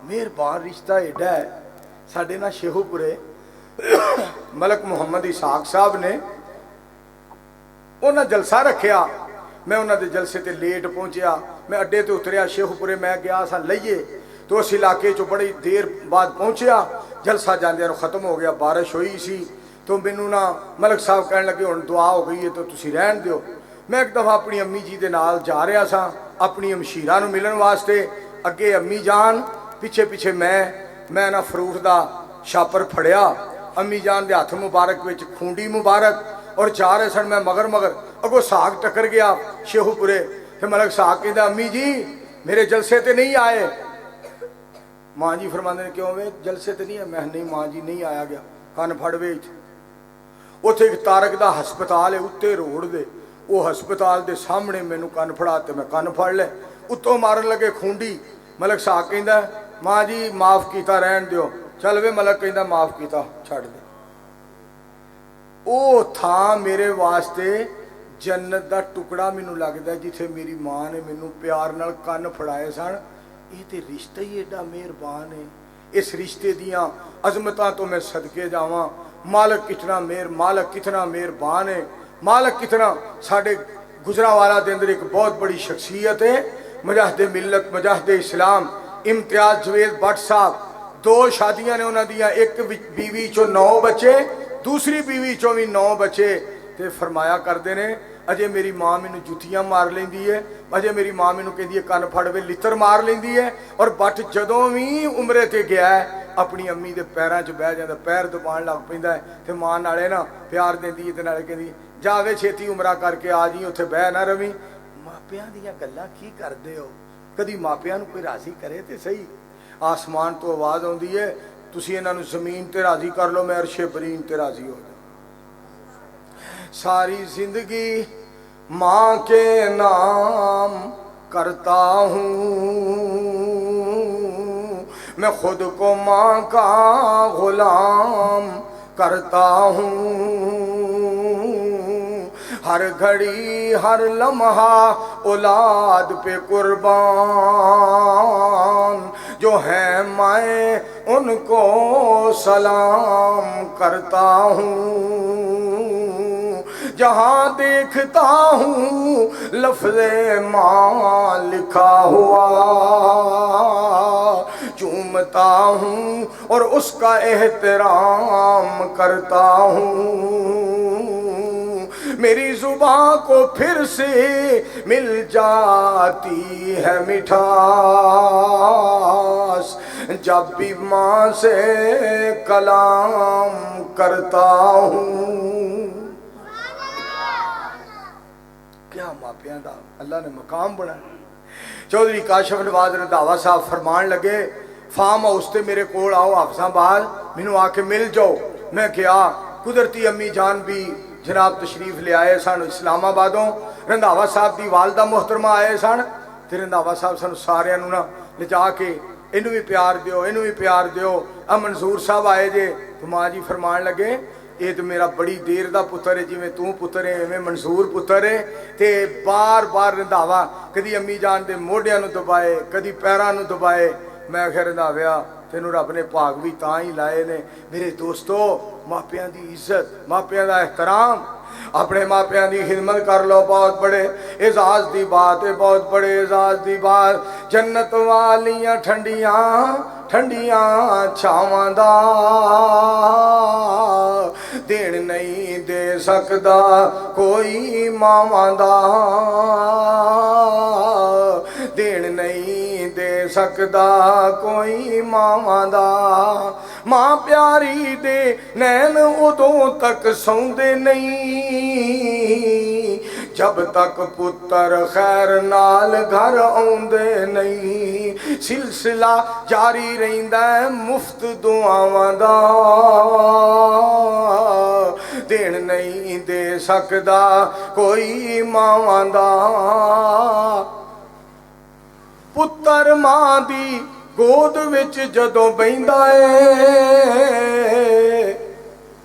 मेहरबान रिश्ता एडा है। साढ़े ना शेखोपुरे मलक मुहम्मद इसाक साहब ने उन्हें जलसा रखिया। मैं उन्होंने जलसे ते लेट पहुंचया। मैं अड्डे ते उतरिया शेखोपुरे, मैं गया सा लईए तो उस इलाके चो बड़ी देर बाद पहुंचया। जलसा जांदे खत्म हो गया, बारिश हुई सी तो मैनू ना मलक साहब कहने लगे हुण दुआ हो गई है तो तुसी रहन दिओ। मैं एक दफ़ा अपनी अम्मी जी दे नाल जा रहा सा अपनी अमशीरा नूं मिलण वास्ते। अगे अम्मी जान, पिछे पिछे मैं ना फ्रूट दा छापर फड़िया। अम्मी जान दे हथ मुबारक विच खूंडी मुबारक और जा रहे सन। मैं मगर अगो साग टकर गया शेखोपुरे। फिर मलक साहब कहता अम्मी जी मेरे जलसे ते नहीं आए। माँ जी फरमाते क्यों वे जलसे ते नहीं है? मैं नहीं माँ जी नहीं आया गया। कन फड़ वे उत्थे एक तारक दा हस्पताल है उत्ते रोड दे, वो हस्पताल दे सामने मैनू कन फड़ा ते मैं कन फड़ ले। उत्तों मारन लगे खूंडी। मलक साहब कहता माँ जी माफ़ किया रहन दिओ। चल वे मलक कहता माफ़ किया छड़ दे। वो थां मेरे वास्ते जन्नत दा टुकड़ा मैनू लगदा जिथे मेरी माँ ने मैनू प्यार नाल कन फड़ाए सन। ये तो रिश्ता ही एडा मेहरबान है। इस रिश्ते दियाँ अजमतां तो मैं सदके जावां। मालक कितना मेहरबान है। मालक कितना साढ़े गुजरांवाला दे अंदर एक बहुत बड़ी शख्सियत है, मुजाहिद मिल्लत मुजाहिद इस्लाम इम्तियाज जवेद भट्ट साहब। 2 शादियां ने उन्होंने दियां, एक बीवी चो 9 बच्चे, दूसरी बीवी चो भी 9 बच्चे। ते फरमाया करते ने अजे मेरी माँ मैनू जुतियां मार लेंदी है, अजे मेरी माँ मैनू कहती है कन फड़ वे लितर मार लेंदी है। और भट्ट जदों भी उमरे ते गया है अपनी अम्मी दे पैरों च बह जाता, पैर दबाण लग पैंदा है ते मां नाले ना प्यार देंदी है ते नाले कहंदी जावे छेती उमरा करके आ जी, उत्थे बह ना रवी। मापियां दीयां गल्लां की करदे हो? कदी मापियां नूं कोई राजी करे ते सही। आसमान तो आवाज़ आउंदी है तुसीं इन्हां नूं ज़मीन ते राजी कर लो, मैं अरशे बरीन ते राजी हो जाऊं। सारी जिंदगी माँ के नाम करता हूँ, मैं खुद को माँ का गुलाम करता हूँ। हर घड़ी हर लम्हा औलाद पे कुर्बान, जो है मैं उनको सलाम करता हूँ। जहाँ देखता हूँ लफ्ज़े माँ लिखा हुआ, चूमता हूँ और उसका एहतराम करता हूँ। मेरी जुबान को फिर से मिल जाती है मिठास, जब भी माँ से कलाम करता हूँ। क्या मापियां दा अल्लाह ने मकाम बनाया। चौधरी काशफ नवाज रंधावा साहब फरमान लगे फार्म हाउस ते मेरे कोल आओ हाफिजाबाद, मैनू आके मिल जाओ। मैं गया, कुदरती अम्मी जान भी जनाब तशरीफ ले आए सन इस्लामाबादों। रंधावा साहब की वालदा मोहतरमा आए सन ते रंधावा साहब सानू सारियां नू ना ले जाके इनू भी प्यार दिओ, इनू भी प्यार दिओ। आ मंजूर साहब आए जे तो माँ जी फरमान लगे ये तो मेरा बड़ी देर का पुत्र है, जिमें तू पुत्र है इवें मंसूर पुत्र है। ते बार बार रंधावा कदी अम्मी जान दे मोढियां नू दबाए, कदी पैरां नू दबाए। मैं आख्या रंधाविया तेनू रब ने भाग भी तां ही लाए ने। मेरे दोस्तों मापियां दी इज्जत, मापियां दा एहतराम, अपने मापियां दी खिदमत कर लो। बहुत बड़े एजाज दी बात है, बहुत बड़े एजाज दी बात। जन्नत वालियां ठंडियां ठंडियां छावां दा देन नहीं दे सकदा कोई मावां दा, देन नहीं दे सकदा कोई मावां दा। मां प्यारी दे नैन उदों तक सौंदे नहीं, जब तक पुत्र खैर नाल घर आउंदे नहीं। सिलसिला जारी रहिंदा है मुफ्त दुआवां दा, देन नहीं दे सकदा कोई मावां दा। पुत्र मां दी गोद विच जदों बहिंदा है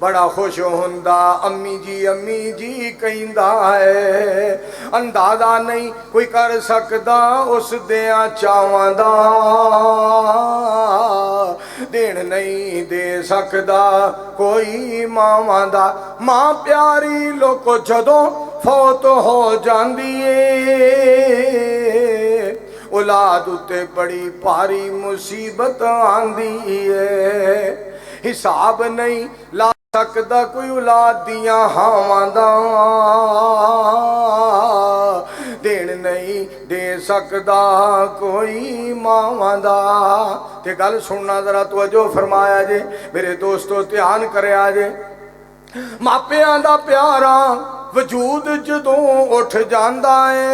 बड़ा खुश हुंदा, अम्मी जी कहिंदा है। अंदाजा नहीं कोई कर सकदा उस दियां चावां दा, ਦੇਣ ਨਹੀਂ ਦੇ ਸਕਦਾ ਕੋਈ ਮਾਵਾਂ ਦਾ। ਮਾਂ ਪਿਆਰੀ ਲੋਕੋ ਜਦੋਂ ਫੌਤ ਹੋ ਜਾਂਦੀ ਏ, ਔਲਾਦ ਉੱਤੇ ਬੜੀ ਭਾਰੀ ਮੁਸੀਬਤ ਆਂਦੀ ਏ। ਹਿਸਾਬ ਨਹੀਂ ਲਾ ਸਕਦਾ ਕੋਈ ਔਲਾਦ ਦੀਆਂ ਹਾਵਾਂ ਦਾ, ਦੇਣ ਨਹੀਂ ਦੇ ਸਕਦਾ ਕੋਈ ਮਾਵਾਂ ਦਾ। ਤੇ ਗੱਲ ਸੁਣਨਾ ਜ਼ਰਾ ਤਵੱਜੋ ਫਰਮਾਇਆ ਜੇ ਮੇਰੇ ਦੋਸਤੋ, ਧਿਆਨ ਕਰਿਆ ਜੇ। ਮਾਪਿਆਂ ਦਾ ਪਿਆਰਾ ਵਜੂਦ ਜਦੋਂ ਉੱਠ ਜਾਂਦਾ ਏ,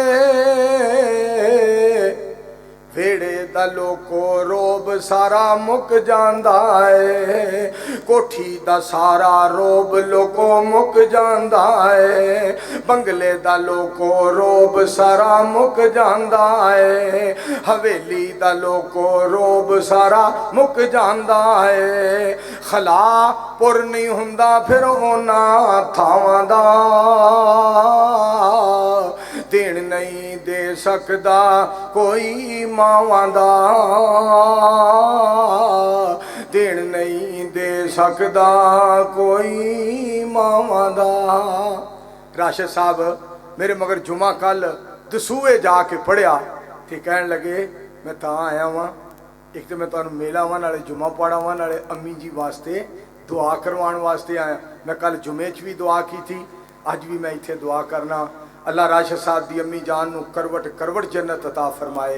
ਵੇੜੇ ਦਾ ਲੋਕੋ ਰੋਬ ਸਾਰਾ ਮੁੱਕ ਜਾਂਦਾ ਏ। ਕੋਠੀ ਦਾ ਸਾਰਾ ਰੋਬ ਲੋਕੋ ਮੁੱਕ ਜਾਂਦਾ ਏ। ਬੰਗਲੇ ਦਾ ਲੋਕੋ ਰੋਬ ਸਾਰਾ ਮੁੱਕ ਜਾਂਦਾ ਏ। ਹਵੇਲੀ ਦਾ ਲੋਕੋ ਰੋਬ ਸਾਰਾ ਮੁੱਕ ਜਾਂਦਾ ਏ। ਖਲਾ ਪੁਰ ਨਹੀਂ ਹੁੰਦਾ ਫਿਰ ਉਹਨਾਂ ਥਾਵਾਂ ਦਾ, ਦੇਣ ਨਹੀਂ ਦੇ ਸਕਦਾ ਕੋਈ ਮਾਵਾਂ ਦਾ, ਦੇਣ ਨਹੀਂ ਦੇ ਸਕਦਾ ਕੋਈ ਮਾਵਾਂ ਦਾ। ਰਾਸ਼ਦ ਸਾਹਿਬ ਮੇਰੇ ਮਗਰ ਜੁਮਾ ਕੱਲ ਦਸੂਏ ਜਾ ਕੇ ਪੜਿਆ ਤੇ ਕਹਿਣ ਲੱਗੇ ਮੈਂ ਤਾਂ ਆਇਆ ਵਾਂ, ਇੱਕ ਤਾਂ ਮੈਂ ਤੁਹਾਨੂੰ ਮੇਲਾਵਾਂ ਨਾਲੇ ਜੁਮਾ ਪੜਾਵਾਂ ਨਾਲੇ ਅੰਮੀ ਜੀ ਵਾਸਤੇ ਦੁਆ ਕਰਵਾਉਣ ਵਾਸਤੇ ਆਇਆ। ਮੈਂ ਕੱਲ ਜੁਮੇ 'ਚ ਵੀ ਦੁਆ ਕੀਤੀ, ਅੱਜ ਵੀ मैं इत्थे दुआ करना। अल्लाह राशिद साहब दी अम्मी जान नूं करवट करवट जन्नत अता फरमाए।